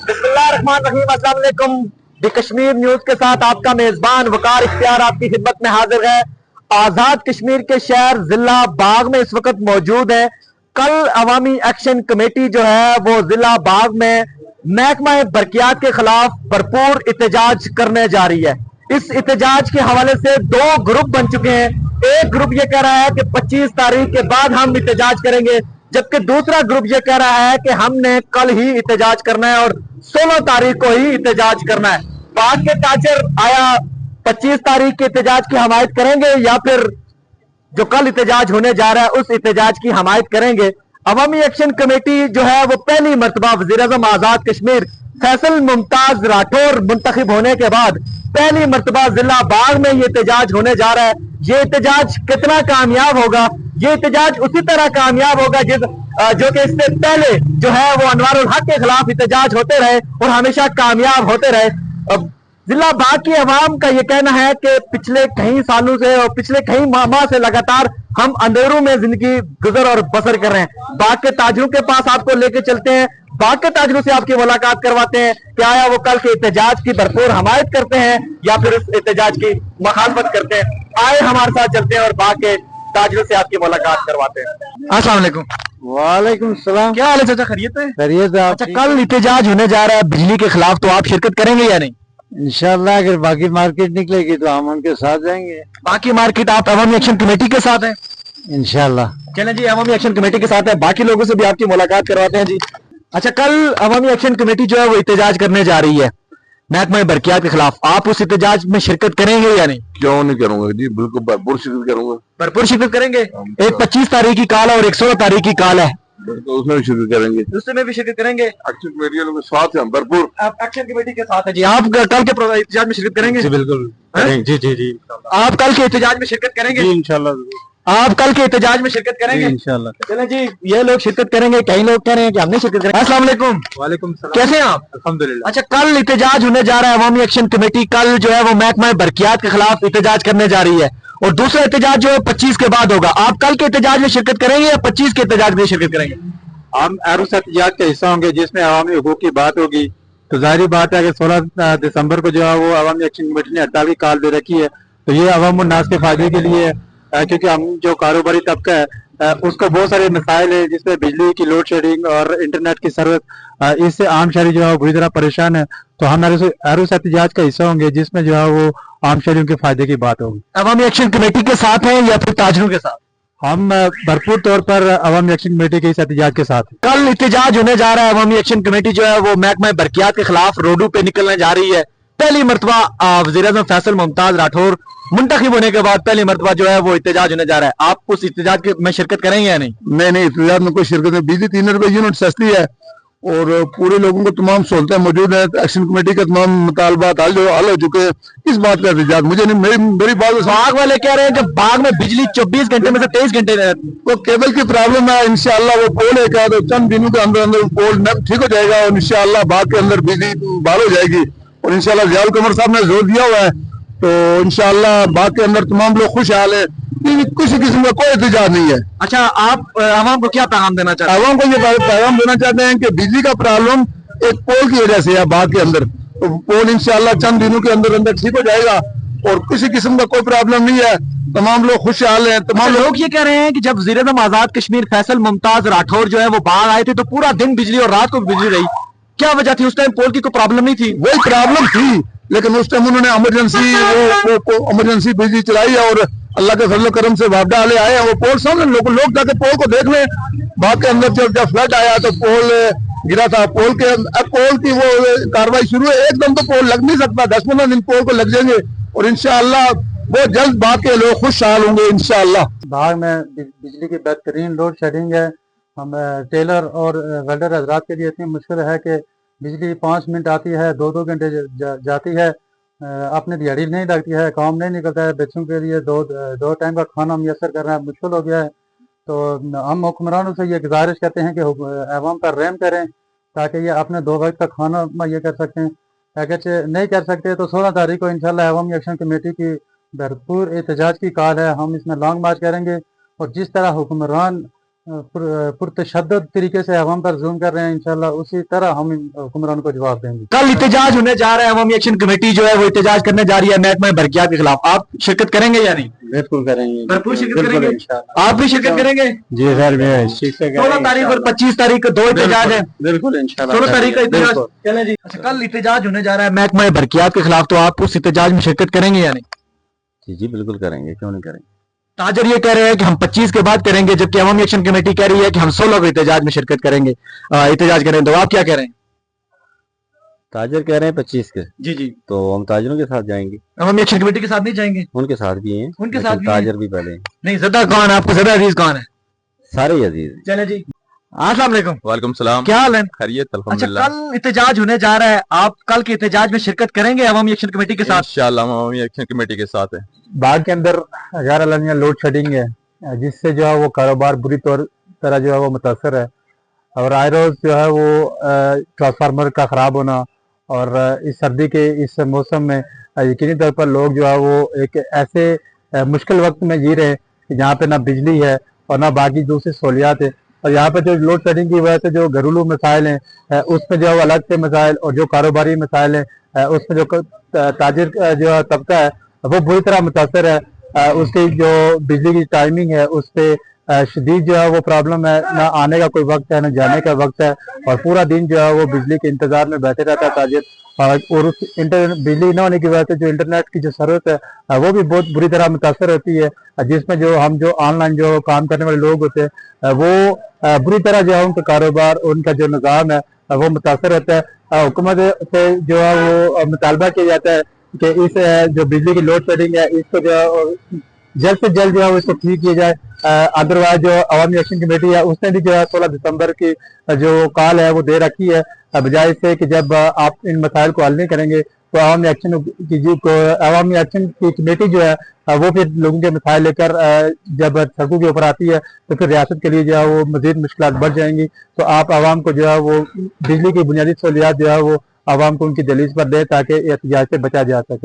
बिस्मिल्लाहिर्रहमानिर्रहीम, अस्सलाम वालेकुम। दी कश्मीर न्यूज के साथ आपका मेजबान वकार इख्तियार आपकी खिदमत में हाजिर है। आजाद कश्मीर के शहर जिला बाग में इस वक्त मौजूद है। कल अवामी एक्शन कमेटी जो है वो जिला बाग में महकमा बरकियात के खिलाफ भरपूर एहतजाज करने जा रही है। इस एहतजाज के हवाले से दो ग्रुप बन चुके हैं। एक ग्रुप ये कह रहा है कि 25 तारीख के बाद हम एहतजाज करेंगे, जबकि दूसरा ग्रुप ये कह रहा है कि हमने कल ही एहतजाज करना है और 16 तारीख को ही एहतजाज करना है। बाग के ताजर आया 25 तारीख के एहतजाज की हमायत करेंगे या फिर जो कल एहतजाज होने जा रहा है उस एहतजाज की हमायत करेंगे। अवामी एक्शन कमेटी जो है वो पहली मरतबा वज़ीर-ए-आज़म आजाद कश्मीर फैसल मुमताज राठौर मुंतखब होने के बाद पहली मरतबा जिला बाग में ये एहतजाज होने जा रहा है। ये एहतजाज कितना कामयाब होगा? ये एहतजाज उसी तरह कामयाब होगा जो कि इससे पहले जो है वो अनवारुल हक के खिलाफ एहतजाज होते रहे और हमेशा कामयाब होते रहे। अब जिला बाग की अवाम का ये कहना है कि पिछले कई सालों से और पिछले कई माह से लगातार हम अंधेरों में जिंदगी गुजर और बसर कर रहे हैं। बाग के ताजरों के पास आपको लेके चलते हैं, बाग के ताजरों से आपकी मुलाकात करवाते हैं कि आया वो कल के एहतजाज की भरपूर हमायत करते हैं या फिर इस एहतजाज की मुखालफत करते हैं। आए हमारे साथ चलते हैं और बाग के ताजरों से आपकी मुलाकात करवाते हैं। अस्सलाम वालेकुम। वालेकुम सलाम। क्या हाल है चाचा, खैरियत है? खैरियत है। अच्छा, कल एहतजाज होने जा रहा है बिजली के खिलाफ, तो आप शिरकत करेंगे या नहीं? इंशाल्लाह अगर बाकी मार्केट निकलेगी तो हम उनके साथ जाएंगे। बाकी मार्केट आप अवामी एक्शन कमेटी के साथ हैं? इंशाल्लाह। चलें जी, अवामी एक्शन कमेटी के साथ है, बाकी लोगों से भी आपकी मुलाकात करवाते हैं जी। अच्छा, कल अवामी एक्शन कमेटी जो है वो एहतजाज करने जा रही है महकमा बरकियात के खिलाफ। आप उस एहतजाज में शिरकत करेंगे या नहीं? क्यों नहीं करूंगा जी, बिल्कुल भरपूर शिरकत करूंगा। भरपूर शिरकत करेंगे। एक 25 तारीख की कॉल है और एक 16 तारीख की कॉल है, तो उसमें भी शिरकत करेंगे। उसमें भी शिरकत करेंगे। एक्शन कमेटी वालों के साथ हैं, भरपूर। आप एक्शन कमेटी के साथ है जी। आप कल के एहतजाज में शिरकत करेंगे? जी बिल्कुल। जी जी जी। आप कल के एहतजाज में शिरकत करेंगे? इंशाल्लाह। आप कल के एहतजाज में शिरकत करेंगे? इंशाल्लाह। चलें जी, ये लोग शिरकत करेंगे, कई लोग कह रहे हैं कि हम नहीं शिरकत करेंगे। अस्सलाम वालेकुम। वालेकुम सलाम। कैसे हैं आप? अल्हम्दुलिल्लाह। अच्छा, कल एहतजाज होने जा रहा है। अवामी एक्शन कमेटी कल जो है वो महकमा बरकियात के खिलाफ एहतजाज करने जा रही है और दूसरा एहतजाज जो है 25 के बाद होगा। आप कल के एहतजाज में शिरकत करेंगे या 25 के एहतजाज में शिरकत करेंगे? हम अरूस एहतजाज का हिस्सा होंगे जिसमें अवामी हुकूक की बात होगी। तो जाहिर बात है कि 16 दिसंबर को जो है वो अवामी एक्शन कमेटी ने हड़ताल की कॉल दे रखी है। तो ये अवाम उन्नास के फायदे के लिए है, क्योंकि हम जो कारोबारी तबका है उसको बहुत सारे मसाइल है, जिसमें बिजली की लोड शेडिंग और इंटरनेट की सर्विस, इससे आम शहरी जो है बुरी तरह परेशान है। तो हम अरूस एहतजाज का हिस्सा होंगे जिसमें जो है वो आम शहरियों के फायदे की बात होगी। अवामी एक्शन कमेटी के साथ हैं या फिर ताजरों के साथ? हम भरपूर तौर पर अवामी एक्शन कमेटी के इस एहतजाज के साथ। कल एहतजाज होने जा रहा है। अवामी एक्शन कमेटी जो है वो महकमा बरकियात के खिलाफ रोडों पे निकलने जा रही है। पहली मरतबा वज़ीर-ए-आज़म फैसल मुमताज राठौर मुंतखब होने के बाद पहली मरतबा जो है वो एहतजाज होने जा रहा है। आप उस एहतजाज में शिरकत करेंगे या नहीं? नहीं, एहतजाज में कोई शिरकत नहीं। बिजली 3 रुपए यूनिट सस्ती है और पूरे लोगों को तमाम सहूलतें मौजूद है। एक्शन कमेटी का तमाम मुतालबात हल हो चुके हैं। इस बात का एहतजाज मुझे नहीं, मेरी बात। बाग वाले कह रहे हैं कि बाग में बिजली 24 घंटे में से 23 घंटे वो केबल की प्रॉब्लम है। इंशाल्लाह वो पोल है क्या, तो चंद दिनों के अंदर अंदर पोल ठीक हो जाएगा और इंशाल्लाह बाग के अंदर बिजली बहाल हो जाएगी। और इंशाल्लाह ज़ियाउल कमर साहब ने जोर दिया हुआ है, तो इंशाल्लाह बाग के अंदर तमाम लोग खुशहाल है। किसी किस्म का कोई एहतजाज नहीं है। अच्छा, आप आवाम को क्या पैगाम देना चाहते हैं? आवाम को ये पैगाम देना चाहते हैं कि बिजली का प्रॉब्लम एक पोल की वजह से है बाग के अंदर। तो पोल इंशाल्लाह चंद दिनों के अंदर अंदर ठीक हो जाएगा और किसी किस्म का कोई प्रॉब्लम नहीं है। तमाम लोग खुशहाल हैं। तमाम लोग ये कह रहे हैं कि जब वज़ीर-ए-आज़म आजाद कश्मीर फैसल मुमताज राठौर जो है वो बाग आए थे तो पूरा दिन बिजली और रात को बिजली रही। क्या वजह थी? उस टाइम पोल की कोई प्रॉब्लम नहीं थी? वही प्रॉब्लम थी, लेकिन उस टाइम उन्होंने इमरजेंसी बिजली चलाई है और अल्लाह के फजल करम से वापडा वाले आए हैं। वो पोल सामने लोग जाके पोल को देख लें। बाग के अंदर जब फ्लड आया तो पोल गिरा था। पोल की वो कार्रवाई शुरू है। एकदम तो पोल लग नहीं सकता, 10-15 दिन पोल को लग जाएंगे और इंशाअल्लाह बहुत जल्द बाग के लोग खुशहाल होंगे इंशाअल्लाह। बाग में बिजली की बेहतरीन लोड शेडिंग है। हम टेलर और वेल्डर हजरात के लिए इतनी मुश्किल है कि बिजली 5 मिनट आती है, 2-2 घंटे जाती है, अपने दिहाड़ी नहीं लगती है, काम नहीं निकलता है। बच्चों के लिए दो टाइम का खाना मैसर करना मुश्किल हो गया है। तो हम हुक्मरानों से ये गुजारिश करते हैं कि अवाम पर रहम करें ताकि ये अपने 2 वक्त का खाना मुहैया कर सकें। अगर नहीं कर सकते तो 16 तारीख को इंशाल्लाह अवामी एक्शन कमेटी की भरपूर एहतजाज की कॉल है। हम इसमें लॉन्ग मार्च करेंगे और जिस तरह हुक्मरान पुरतशद्दद तरीके से अवाम पर जुल्म कर रहे हैं, इंशाल्लाह उसी तरह हम हुक्मरान को जवाब देंगे। कल एहतजाज होने जा रहा है, अवामी एक्शन कमेटी जो है वो एहतजाज करने जा रही है महकमा बरकियात के खिलाफ, आप शिरकत करेंगे या नहीं? बिल्कुल करेंगे, भरपूर शिरकत करेंगे, आप भी शिरकत करेंगे? जी सर, 16 तारीख और 25 तारीख को 2 एहतजाज है। बिल्कुल इंशाल्लाह 16 तारीख का एहतजाज। चलें जी, अच्छा कल एहतजाज होने जा रहा है महकमा बरकियात के खिलाफ, तो आप उस एहतजाज में शिरकत करेंगे या नहीं? जी जी बिल्कुल करेंगे, क्यों नहीं करेंगे। ताजर ये कह रहे हैं कि हम 25 के बाद करेंगे, जबकि अवामी एक्शन कमेटी कह रही है कि हम 16 को एहतजाज में शिरकत करेंगे, एहतजाज करेंगे। तो आप क्या कह रहे हैं? ताजर कह रहे हैं 25 के, जी जी, तो हम ताजरों के साथ जाएंगे। अवामी एक्शन कमेटी के साथ नहीं जाएंगे? उनके साथ भी हैं, उनके साथ भी ताजर भी पहले हैं। नहीं, ज़्यादा कौन है आपको, ज़्यादा अजीज कौन है? सारे ही अजीज हैं। चले जी, अस्सलाम वालेकुम। वालेकुम सलाम, क्या हाल है? खैरियत अच्छा अल्हम्दुलिल्लाह। कल एहतजाज होने जा रहा है, आप कल के एहतजाज में शिरकत करेंगे अवामी एक्शन कमेटी के साथ? इंशाअल्लाह हम अवामी एक्शन कमेटी के साथ है। बाग के अंदर गैर अलानिया लोड शेडिंग है, जिससे जो है वो कारोबार बुरी तरह जो है वो मुतासर है, और आए रोज जो है वो ट्रांसफार्मर का ख़राब होना, और इस सर्दी के इस मौसम में यकीनी तौर पर लोग जो है वो एक ऐसे मुश्किल वक्त में जी रहे हैं कि जहाँ पे ना बिजली है और ना बाकी दूसरी सहूलियात है, और यहाँ पे जो लोड शेडिंग की वजह से जो घरेलू मसाइल हैं उसमें जो है वो अलग से मसाइल, और जो कारोबारी मसाइल हैं उसमें जो ताजिर जो तबका है वो बुरी तरह मुतासर है। उसकी जो बिजली की टाइमिंग है उस पर शदीद जो है वो प्रॉब्लम है, ना आने का कोई वक्त है ना जाने का वक्त है, और पूरा दिन जो है वो बिजली के इंतजार में बैठे रहता है ताजिर, और उस बिजली न होने की वजह से जो इंटरनेट की जो जरूरत है वो भी बहुत बुरी तरह मुतासर होती है, जिसमें जो हम जो ऑनलाइन जो काम करने वाले लोग होते हैं वो बुरी तरह जो है उनका कारोबार, उनका जो निज़ाम है वो मुतासर होता है। हुकूमत से जो है वो मुतालबा किया जाता है कि इस जो बिजली की लोड शेडिंग है इसको जो है जल्द से जल्द जो है इसको ठीक किया जाए। अदरवाइज जो अवामी एक्शन कमेटी है उसने भी जो है 16 दिसंबर की जो कॉल है वो दे रखी है, बजाय से कि जब आप इन मसाइल को हल नहीं करेंगे तो अवामी एक्शन की कमेटी जो है वो फिर लोगों के मसाइल लेकर जब सड़कों के ऊपर आती है तो फिर रियासत के लिए जो है वो मजीद मुश्किलात बढ़ जाएंगी। तो आप आवाम को जो है वो बिजली की बुनियादी सहूलियात जो है वो आवाम को उनकी दहलीज पर दे ताकि एहतजाज से बचा जा सके।